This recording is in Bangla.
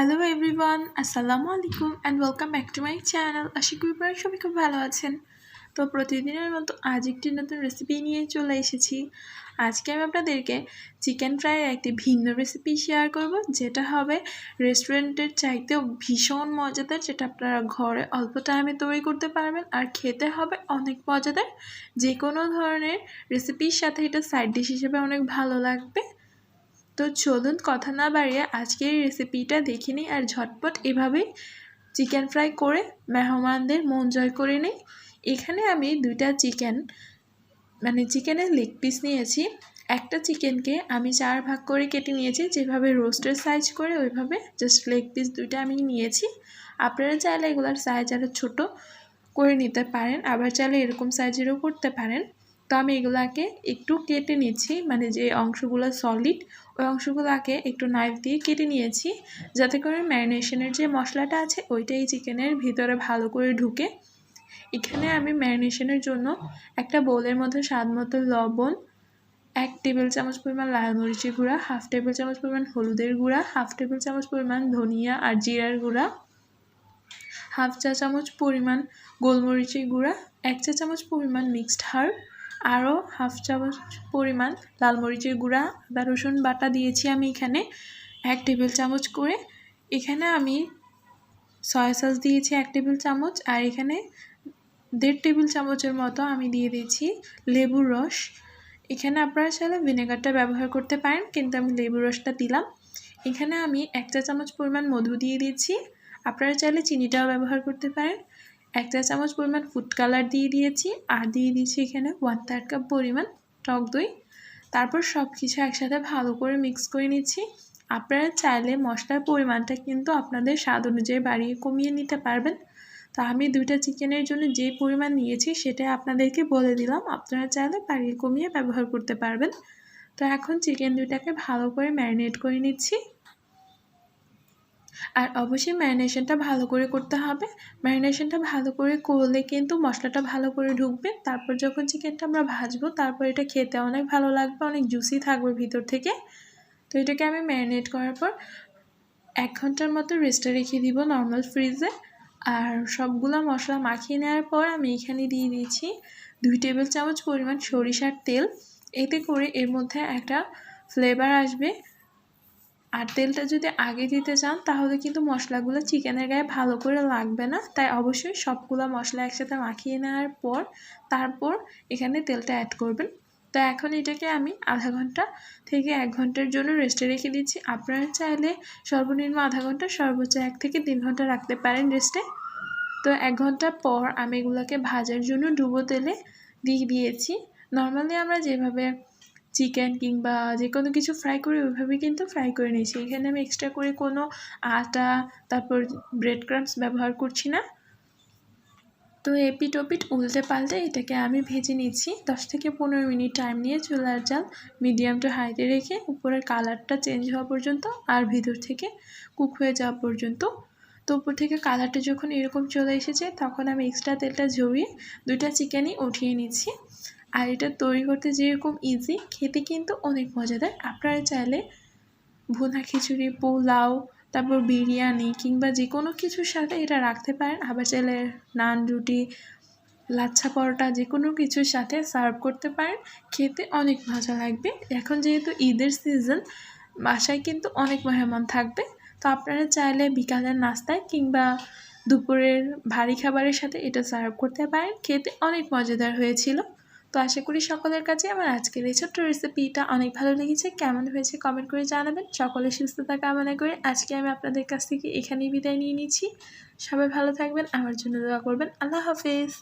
হ্যালো এভরিওয়ান, আসসালামু আলাইকুম and welcome back to my channel. আশা করি আপনারা সবাই খুব ভালো আছেন। তো প্রতিদিনের মতো আজ একটি নতুন রেসিপি নিয়ে চলে এসেছি। আজকে আমি আপনাদেরকে চিকেন ফ্রাইয়ের একটি ভিন্ন রেসিপি শেয়ার করব, যেটা হবে রেস্টুরেন্টের চাইতেও ভীষণ মজাদার, যেটা আপনারা ঘরে অল্প টাইমে তৈরি করতে পারবেন আর খেতে হবে অনেক মজাদার। যে কোনো ধরনের রেসিপির সাথে এটা সাইড ডিশ হিসেবে অনেক ভালো লাগবে। তো চলুন কথা না বাড়িয়ে আজকের রেসিপিটা দেখে নিই আর ঝটপট এভাবেই চিকেন ফ্রাই করে মেহমানদের মন জয় করে নিই। এখানে আমি দুইটা চিকেনের লেগ পিস নিয়েছি। একটা চিকেনকে আমি 4 ভাগ করে কেটে নিয়েছি, যেভাবে রোস্টের সাইজ করে ওইভাবে জাস্ট লেগ পিস দুইটা আমি নিয়েছি। আপনারা চাইলে এগুলোর সাইজ আরও ছোটো করে নিতে পারেন, আবার চাইলে এরকম সাইজেরও করতে পারেন। তো আমি এগুলাকে একটু কেটে নিচ্ছি, যে অংশগুলো সলিড ওই অংশগুলোকে একটু নাইফ দিয়ে কেটে নিয়েছি, যাতে করে ম্যারিনেশনের যে মশলাটা আছে ওইটাই চিকেনের ভিতরে ভালো করে ঢুকে। এখানে আমি ম্যারিনেশনের জন্য একটা বোলের মধ্যে স্বাদ মতো লবণ, 1 টেবিল চামচ পরিমাণ লাল মরিচের গুঁড়া, 1/2 টেবিল চামচ পরিমাণ হলুদের গুঁড়া, 1/2 টেবিল চামচ পরিমাণ ধনিয়া আর জিরার গুঁড়া, 1/2 চা চামচ পরিমাণ গোলমরিচের গুঁড়া, 1 চা চামচ পরিমাণ মিক্সড হার্ব, আরও 1/2 চামচ পরিমাণ লাল মরিচের গুঁড়া, আদা রসুন বাটা দিয়েছি আমি এখানে 1 টেবিল চামচ করে। এখানে আমি সয়া সস দিয়েছি 1 টেবিল চামচ, আর এখানে 1.5 টেবিল চামচের মতো আমি দিয়ে দিয়েছি লেবুর রস। এখানে আপনারা চাইলে ভিনেগারটা ব্যবহার করতে পারেন, কিন্তু আমি লেবুর রসটা দিলাম। এখানে আমি 1 চা চামচ পরিমাণ মধু দিয়ে দিয়েছি, আপনারা চাইলে চিনিটাও ব্যবহার করতে পারেন। 1 চা চামচ পরিমাণ ফুড কালার দিয়ে দিয়েছি, আর দিয়ে দিয়েছি এখানে 1/3 কাপ পরিমাণ টক দই। তারপর সব কিছু একসাথে ভালো করে মিক্স করে নিচ্ছি। আপনারা চাইলে মশলার পরিমাণটা কিন্তু আপনাদের স্বাদ অনুযায়ী বাড়িয়ে কমিয়ে নিতে পারবেন। তো আমি দুইটা চিকেনের জন্য যে পরিমাণ নিয়েছি সেটা আপনাদেরকে বলে দিলাম, আপনারা চাইলে বাড়িয়ে কমিয়ে ব্যবহার করতে পারবেন। তো এখন চিকেন দুইটাকে ভালো করে ম্যারিনেট করে নিচ্ছি, আর অবশ্যই ম্যারিনেশনটা ভালো করে করতে হবে। ম্যারিনেশনটা ভালো করে করলে কিন্তু মশলাটা ভালো করে ঢুকবে। তারপর যখন চিকেনটা আমরা ভাজবো, তারপর এটা খেতে অনেক ভালো লাগবে, অনেক জুসি থাকবে ভিতর থেকে। তো এটাকে আমি ম্যারিনেট করার পর 1 ঘন্টার মতো রেস্টে রেখে দিব নর্মাল ফ্রিজে। আর সবগুলো মশলা মাখিয়ে নেওয়ার পর আমি এখানে দিয়ে দিয়েছি 2 টেবিল চামচ পরিমাণ সরিষার তেল। এতে করে এর মধ্যে একটা ফ্লেভার আসবে। আর তেলটা যদি আগে দিতে চান তাহলে কিন্তু মশলাগুলো চিকেনের গায়ে ভালো করে লাগবে না, তাই অবশ্যই সবগুলো মশলা একসাথে মাখিয়ে নেওয়ার পর তারপর এখানে তেলটা অ্যাড করবেন। তো এখন এটাকে আমি আধা ঘন্টা থেকে 1 ঘন্টার জন্য রেস্টে রেখে দিচ্ছি। আপনারা চাইলে সর্বনিম্ন আধা ঘন্টা, সর্বোচ্চ 1 থেকে 3 ঘন্টা রাখতে পারেন রেস্টে। তো 1 ঘন্টা পর আমি এগুলোকে ভাজার জন্য ডুবো তেলে দিয়ে দিয়েছি। নর্মালি আমরা যেভাবে চিকেন কিংবা যে কোনো কিছু ফ্রাই করি ওইভাবে কিন্তু ফ্রাই করে নিয়েছি। এখানে আমি এক্সট্রা করে কোনো আটা তারপর ব্রেড ক্রাম্বস ব্যবহার করছি না। তো এপিট ওপিট উল্টে পাল্টে এটাকে আমি ভেজে নিচ্ছি 10 থেকে 15 মিনিট টাইম নিয়ে। চুলার জাল মিডিয়াম টু হাইতে রেখে উপরের কালারটা চেঞ্জ হওয়া পর্যন্ত আর ভিতর থেকে কুক হয়ে যাওয়া পর্যন্ত। তো উপর থেকে কালারটা যখন এরকম চলে এসেছে তখন আমি এক্সট্রা তেলটা ঝরিয়ে দুইটা চিকেনই উঠিয়ে নিচ্ছি। আর এটা তৈরি করতে যেরকম ইজি, খেতে কিন্তু অনেক মজাদার। আপনারা চাইলে ভুনা খিচুড়ি, পোলাও, তারপর বিরিয়ানি কিংবা যে কোনো কিছুর সাথে এটা রাখতে পারেন। আবার চাইলে নান, রুটি, লাচ্ছা পরোটা যে কোনো কিছুর সাথে সার্ভ করতে পারেন, খেতে অনেক মজা লাগবে। এখন যেহেতু ঈদের সিজন, বাসায় কিন্তু অনেক মেহমান থাকবে। তো আপনারা চাইলে বিকালের নাস্তায় কিংবা দুপুরের ভারী খাবারের সাথে এটা সার্ভ করতে পারেন, খেতে অনেক মজাদার হয়েছিল। তো আশা করি সকলের কাছে আমার আজকের এই ছোট্ট রেসিপিটা অনেক ভালো লেগেছে। কেমন হয়েছে কমেন্ট করে জানাবেন। সকলের সুস্থতা কামনা করে আজকে আমি আপনাদের কাছ থেকে এখানেই বিদায় নিয়ে নিচ্ছি। সবাই ভালো থাকবেন, আমার জন্য দোয়া করবেন। আল্লাহ হাফেজ।